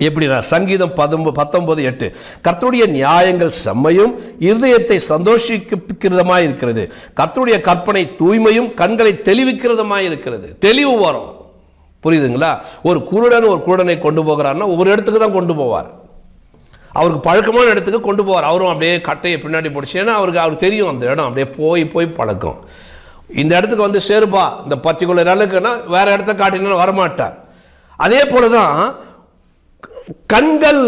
எப்படின்னா சங்கீதம் 19:8 கர்த்தருடைய நியாயங்கள் செம்மையும் இருதயத்தை சந்தோஷிக்கிறதுமாய் இருக்கிறது. கர்த்தருடைய கற்பனை தூய்மையும் கண்களை தெளிவிக்கிறதுமாய் இருக்கிறது. தெளிவு வரும், புரியுதுங்களா? ஒரு குருடனை கொண்டு போகிறாருன்னா ஒவ்வொரு இடத்துக்கு தான் கொண்டு போவார். அவருக்கு பழக்கமான இடத்துக்கு கொண்டு போவார். அவரும் அப்படியே கட்டையை பின்னாடி போடுச்சு. ஏன்னா அவருக்கு தெரியும் அந்த இடம் அப்படியே போய் பழக்கம். இந்த இடத்துக்கு வந்து சேருப்பா இந்த பர்டிகுலர் அளவுக்குன்னா வேற இடத்த காட்டினா வரமாட்டார். அதே போலதான் கண்கள்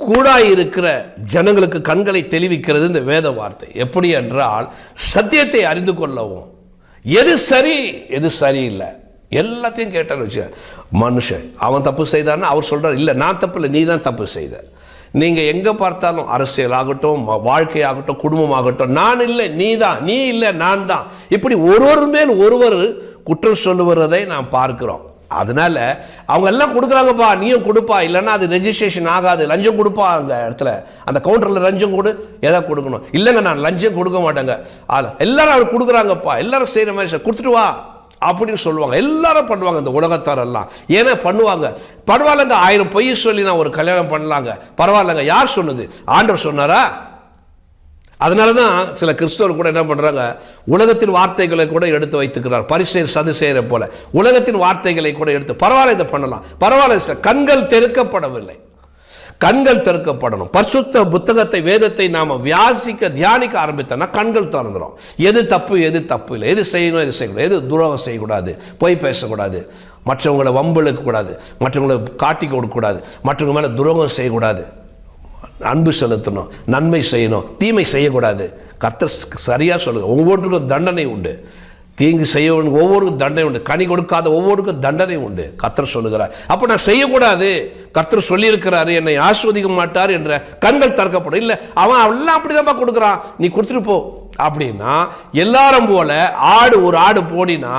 கூடாய் இருக்கிற ஜனங்களுக்கு கண்களை தெளிவிக்கிறது இந்த வேத வார்த்தை. எப்படி என்றால் சத்தியத்தை அறிந்து கொள்ளவும், எது சரி எது சரியில்லை எல்லாத்தையும் கேட்டான்னு வச்சு, மனுஷன் அவன் தப்பு செய்தான்னா அவர் சொல்றார், இல்லை நான் தப்பு இல்லை, நீ தான் தப்பு செய்த. நீங்கள் எங்கே பார்த்தாலும் அரசியல் ஆகட்டும், வாழ்க்கையாகட்டும், குடும்பமாகட்டும், நான் இல்லை நீ தான், நீ இல்லை நான் தான், இப்படி ஒருவர் மேல் ஒருவர் குற்றம் சொல்லுவதை நாம் பார்க்கிறோம். அதனால அவங்க எல்லாம் கொடுக்குறாங்கப்பா, நீயும் கொடுப்பா, இல்லைன்னா அது ரெஜிஸ்ட்ரேஷன் ஆகாது, லஞ்சம் கொடுப்பா, அந்த இடத்துல அந்த கவுண்டரில் லஞ்சம் கொடு, எதாவது கொடுக்கணும், இல்லைங்க நான் லஞ்சம் கொடுக்க மாட்டேங்க, எல்லாரும் அவர் கொடுக்குறாங்கப்பா, எல்லாரும் செய்கிற மாதிரி கொடுத்துட்டு வா அப்படின்னு சொல்லுவாங்க. எல்லாரும் பண்ணுவாங்க இந்த உலகத்தார் எல்லாம். ஏன்னா பண்ணுவாங்க, பரவாயில்லங்க 1000 பொய் சொல்லி நான் ஒரு கல்யாணம் பண்ணலாங்க, பரவாயில்லங்க. யார் சொன்னது? ஆண்டவர் சொன்னாரா? அதனால தான் சில கிறிஸ்தவர் கூட என்ன பண்ணுறாங்க, உலகத்தின் வார்த்தைகளை கூட எடுத்து வைத்துக்கிறார். பரிசேயர் சதுசேயரை போல உலகத்தின் வார்த்தைகளை கூட எடுத்து, பரவாயில்ல இதை பண்ணலாம், பரவாயில்ல. கண்கள் திறக்கப்படவில்லை, கண்கள் திறக்கப்படணும். பரிசுத்த புத்தகத்தை வேதத்தை நாம தியானிக்க ஆரம்பித்தோம்னா கண்கள் திறந்துடும். எது தப்பு எது தப்பு இல்லை, எது செய்யணும் எது செய்யக்கூடாது, எது துரோகம் செய்யக்கூடாது, பொய் பேசக்கூடாது, மற்றவங்களை வம்பிழுக்க கூடாது, மற்றவங்களை காட்டி கொடுக்கக்கூடாது, மற்றவங்க மேலே துரோகம் செய்யக்கூடாது, அன்பு செலுத்தணும், நன்மை செய்யணும், தீமை செய்யக்கூடாது. கர்த்தர் சரியா சொல்லுங்க, ஒவ்வொன்றுக்கும் தண்டனை உண்டு. தீங்கு செய்யவனுக்கு ஒவ்வொருக்கும் தண்டனை உண்டு, கனி கொடுக்காத ஒவ்வொருக்கும் தண்டனை உண்டு கர்த்தர் சொல்லுகிறார். அப்போ நான் செய்யக்கூடாது, கர்த்தர் சொல்லியிருக்கிறாரு என்னை ஆஸ்வதிக்க மாட்டார் என்ற கண்கள் திறக்கப்படும். இல்லை அவன் எல்லாம் அப்படிதான்ப்பா கொடுக்குறான், நீ கொடுத்துட்டு போ அப்படின்னா, எல்லாரும் போல ஒரு ஆடு போடினா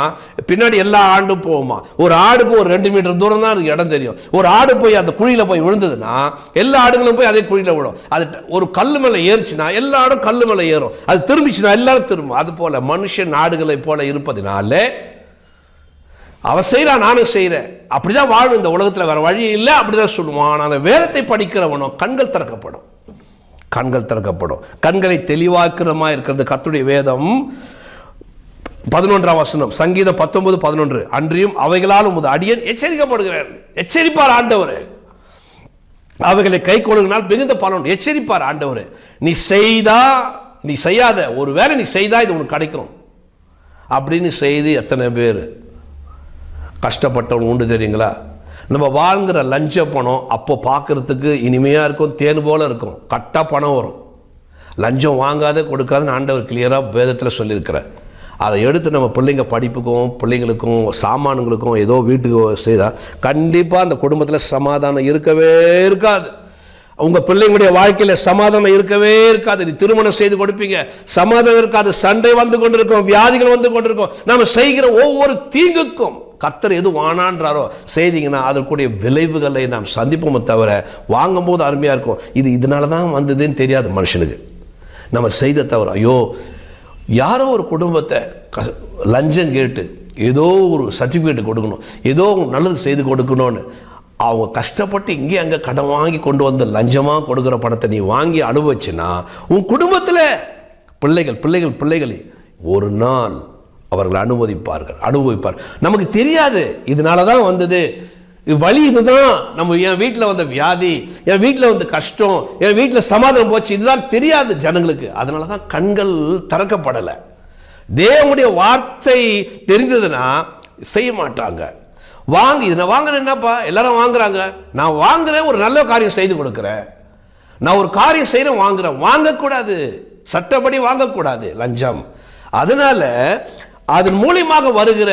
பின்னாடி எல்லா ஆண்டும் போகுமா? ஒரு ஆடுக்கு ஒரு 2 மீட்டர் தூரம் தான் அதுக்கு இடம் தெரியும். ஒரு ஆடு போய் அந்த குழியில போய் விழுந்ததுன்னா எல்லா ஆடுகளும் போய் அதே குழியில விழும். அது ஒரு கல்லு மேல ஏறிச்சுன்னா எல்லா ஆடும் கல்லு மேல ஏறும், அது திரும்பிச்சுன்னா எல்லாரும் திரும்பும். அது போல மனுஷன் ஆடுகளை போல இருப்பதினால அவன் செய்யறான், நானும் செய்யறேன், அப்படிதான் வாழும் இந்த உலகத்தில், வேற வழி இல்லை அப்படிதான் சொல்லுவான். அந்த வேதத்தை படிக்கிறவனோ கண்கள் திறக்கப்படும், கண்கள் திறக்கப்படும். கண்களை தெளிவாக்குறமா இருக்கிறது கர்த்தருடைய வேதம். 11ஆம் வசனம் சங்கீதம் 19:11 அன்றியும் அவைகளால் உமது அடியேன் எச்சரிக்கப்படுகிறேன். எச்சரிப்பார் ஆண்டவர், அவைகளை கை கொள்ளுனால் மிகுந்த பலன். எச்சரிப்பார் ஆண்டவர், நீ செய்யாத ஒரு வேலை நீ செய்தா இது உனக்கு கிடைக்கும் அப்படின்னு செய்து எத்தனை பேர் கஷ்டப்பட்டவன் உண்டு தெரியுங்களா? நம்ம வாங்குகிற லஞ்ச பணம் அப்போ பார்க்குறதுக்கு இனிமையாக இருக்கும், தேன் போல் இருக்கும், கட்டாக பணம் வரும். லஞ்சம் வாங்காத கொடுக்காதுன்னு ஆண்டவர் கிளியராக வேதத்தில் சொல்லியிருக்கிறார். அதை எடுத்து நம்ம பிள்ளைங்க படிப்புக்கும் பிள்ளைங்களுக்கும் சாமானுங்களுக்கும் ஏதோ வீட்டுக்கு செய்தால் கண்டிப்பாக அந்த குடும்பத்தில் சமாதானம் இருக்கவே இருக்காது. உங்கள் பிள்ளைங்களுடைய வாழ்க்கையில் சமாதானம் இருக்கவே இருக்காது. நீ திருமணம் செய்து கொடுப்பீங்க, சமாதானம் இருக்காது, சண்டை வந்து கொண்டிருக்கும், வியாதிகள் வந்து கொண்டிருக்கும். நம்ம செய்கிற ஒவ்வொரு தீங்குக்கும் கர்த்தர் எது வானான்றாரோ செய்தீங்கன்னா அதற்குரிய விளைவுகளை நாம் சந்திப்போமே தவிர, வாங்கும் போது அருமையாக இருக்கும், இதனால தான் வந்ததுன்னு தெரியாது மனுஷனுக்கு. நம்ம செய்த தவிர, ஐயோ யாரோ ஒரு குடும்பத்தை லஞ்சம் கேட்டு ஏதோ ஒரு சர்டிஃபிகேட் கொடுக்கணும், ஏதோ நல்லது செய்து கொடுக்கணும்னு அவங்க கஷ்டப்பட்டு இங்கே அங்கே கடன் வாங்கி கொண்டு வந்து லஞ்சமாக கொடுக்குற பணத்தை நீ வாங்கி அனுபவிச்சுன்னா உன் குடும்பத்தில் பிள்ளைகள் ஒரு நாள் அவர்கள் அனுபவிப்பார். நமக்கு தெரியாது இதனால தான் வந்தது, வழி இதுதான், நம்ம என் வீட்டில் வந்த வியாதி, என் வீட்டில் வந்த கஷ்டம், என் வீட்டில் சமாதானம் போச்சு, இதுதான் தெரியாது ஜனங்களுக்கு. அதனால தான் கண்கள் திறக்கப்படலை. தேவனுடைய வார்த்தை தெரிந்ததுன்னா செய்ய மாட்டாங்க. நான் வாங்குறேன், என்னப்பா எல்லாரும் வாங்குறாங்க, நான் வாங்குறேன், ஒரு நல்ல காரியம் செய்து கொடுக்குறேன், நான் ஒரு காரியம் செய்கிறேன், வாங்கக்கூடாது, சட்டப்படி வாங்கக்கூடாது லஞ்சம். அதனால அதன் மூலியமாக வருகிற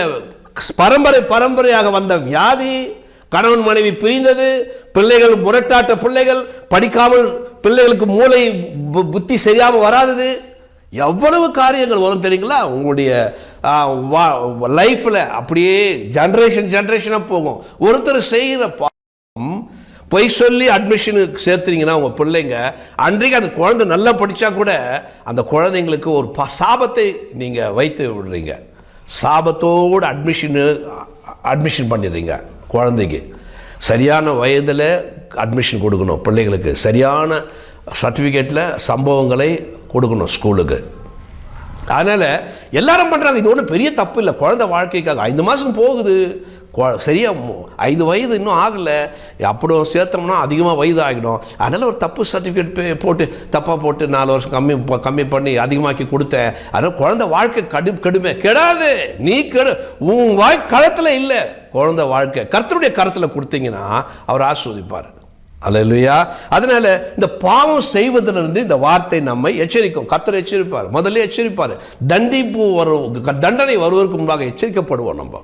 பரம்பரையாக வந்த வியாதி, கணவன் மனைவி பிரிந்தது, பிள்ளைகள் முரட்டாட்ட பிள்ளைகள், படிக்காமல் பிள்ளைகளுக்கு மூளை புத்தி சரியாமல் வராதது, எவ்வளவு காரியங்கள் வரும் தெரியுங்களா? உங்களுடைய லைஃப்பில் அப்படியே ஜென்ரேஷனாக போகும். ஒருத்தர் செய்கிற பாவம், பொய் சொல்லி அட்மிஷனுக்கு சேர்த்துறீங்கன்னா உங்கள் பிள்ளைங்க, அன்றைக்கு அந்த குழந்தை நல்லா படித்தா கூட அந்த குழந்தைங்களுக்கு ஒரு சாபத்தை நீங்கள் வைத்து விடுறீங்க. சாபத்தோடு அட்மிஷன் பண்ணிடுறீங்க குழந்தைக்கு. சரியான வயதில் அட்மிஷன் கொடுக்கணும் பிள்ளைகளுக்கு, சரியான சர்டிஃபிகேட்டில் சம்பவங்களை கொடுக்கணும் ஸ்கூலுக்கு. அதனால் எல்லாரும் பண்ணுறாங்க. இது ஒன்றும் பெரிய தப்பு இல்லை. குழந்தை வாழ்க்கைக்காக 5 மாதம் போகுது, சரியாக 5 வயது இன்னும் ஆகலை, அப்படி சேர்த்தோம்னா அதிகமாக வயது ஆகிடும். அதனால் ஒரு தப்பு சர்டிஃபிகேட் போட்டு தப்பாக போட்டு 4 வருஷம் கம்மி பண்ணி அதிகமாக்கி கொடுத்தேன். அதனால் குழந்தை வாழ்க்கை கெடுமை கெடாது. நீ உன் களத்தில் இல்லை. குழந்தை வாழ்க்கை கர்த்தருடைய கரத்தில் கொடுத்தீங்கன்னா அவர் ஆசீர்வதிப்பார். அல்லேலூயா. அதனால இந்த பாவம் செய்வதிலிருந்து இந்த வார்த்தை நம்மை எச்சரிக்கும். கர்த்தர் எச்சரிப்பார், முதல்ல எச்சரிப்பார். தண்டனை வருவதற்கு முன்பாக எச்சரிக்கப்படுவோம். நம்ம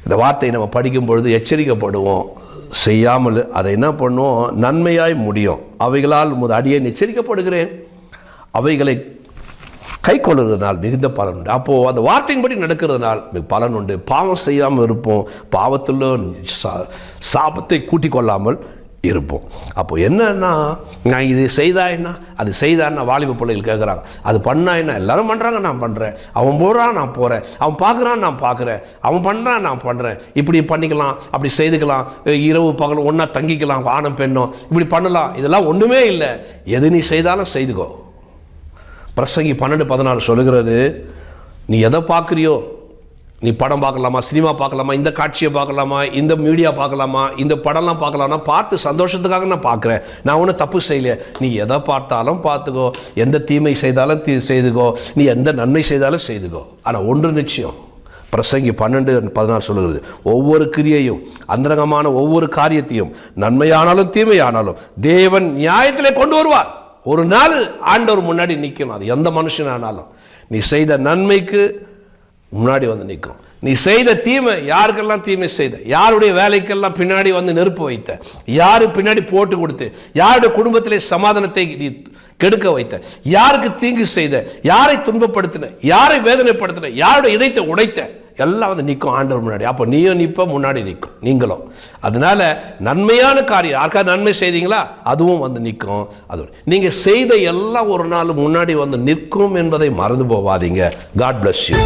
இந்த வார்த்தையை நம்ம படிக்கும் பொழுது எச்சரிக்கப்படுவோம். செய்யாமல் அதை என்ன பண்ணுவோம், நன்மையாய் முடியும். அவைகளால் அடியேன் எச்சரிக்கப்படுகிறேன், அவைகளை கை கொள்ளுறதுனால் மிகுந்த பலன் உண்டு. அப்போது அந்த வார்த்தையின்படி நடக்கிறதுனால் மிக பலன் உண்டு. பாவம் செய்யாமல் இருப்போம், பாவத்தில் சாபத்தை கூட்டிக் கொள்ளாமல் இருப்போம். அப்போ என்னன்னா, நான் இது செய்தா என்ன, அது செய்தான்னா வாலிப பிள்ளைகள் கேட்குறாங்க. அது பண்ணா என்ன, எல்லாரும் பண்ணுறாங்க நான் பண்ணுறேன், அவன் போகிறான் நான் போகிறேன், அவன் பார்க்குறான் நான் பார்க்குறேன், அவன் பண்ணுறான் நான் பண்ணுறேன், இப்படி பண்ணிக்கலாம், அப்படி செய்துக்கலாம், இரவு பகல் ஒன்றா தங்கிக்கலாம், ஆணும் பெண்ணும் இப்படி பண்ணலாம். இதெல்லாம் ஒன்றுமே இல்லை. எது நீ செய்தாலும் செய்துக்கோ. பிரசங்கி 12:14 சொல்லுகிறது, நீ எதை பார்க்குறியோ, நீ படம் பார்க்கலாமா, சினிமா பார்க்கலாமா, இந்த காட்சியை பார்க்கலாமா, இந்த மீடியா பார்க்கலாமா, இந்த படம்லாம் பார்க்கலாமா, பார்த்து சந்தோஷத்துக்காக நான் பார்க்குறேன், நான் ஒன்றும் தப்பு செய்யலையே. நீ எதை பார்த்தாலும் பார்த்துக்கோ, எந்த தீமை செய்தாலும் செய்துக்கோ, நீ எந்த நன்மை செய்தாலும் செய்துக்கோ. ஆனால் ஒன்று நிச்சயம், பிரசங்கி 12:14 சொல்லுகிறது, ஒவ்வொரு கிரியையும் அந்தரங்கமான ஒவ்வொரு காரியத்தையும் நன்மையானாலும் தீமையானாலும் தேவன் நியாயத்திலே கொண்டு வருவார். ஒரு நாள் ஆண்டவர் முன்னாடி நிற்கணும். அது எந்த மனுஷனானாலும் நீ செய்த நன்மைக்கு முன்னாடி வந்து நிற்கும். நீ செய்த தீமை, யாருக்கெல்லாம் தீமை செய்த, யாருடைய வேலைக்கெல்லாம் பின்னாடி வந்து நெருப்பு வைத்த, யாரு பின்னாடி போட்டு கொடுத்து, யாருடைய குடும்பத்திலே சமாதானத்தை நீ கெடுக்க வைத்த, யாருக்கு தீங்கு செய்த, யாரை துன்பப்படுத்தின, யாரை வேதனைப்படுத்தின, யாருடைய இதயத்தை உடைத்த, எல்லாம் வந்து நிற்கும் ஆண்டவர் முன்னாடி. அப்போ நீயும் நிற்ப, முன்னாடி நிற்கும் நீங்களும். அதனால நன்மையான காரியம் யாருக்காவது நன்மை செய்தீங்களா, அதுவும் வந்து நிற்கும். அது நீங்கள் செய்த எல்லாம் ஒரு நாள் முன்னாடி வந்து நிற்கும் என்பதை மறந்து போவாதீங்க. God bless you.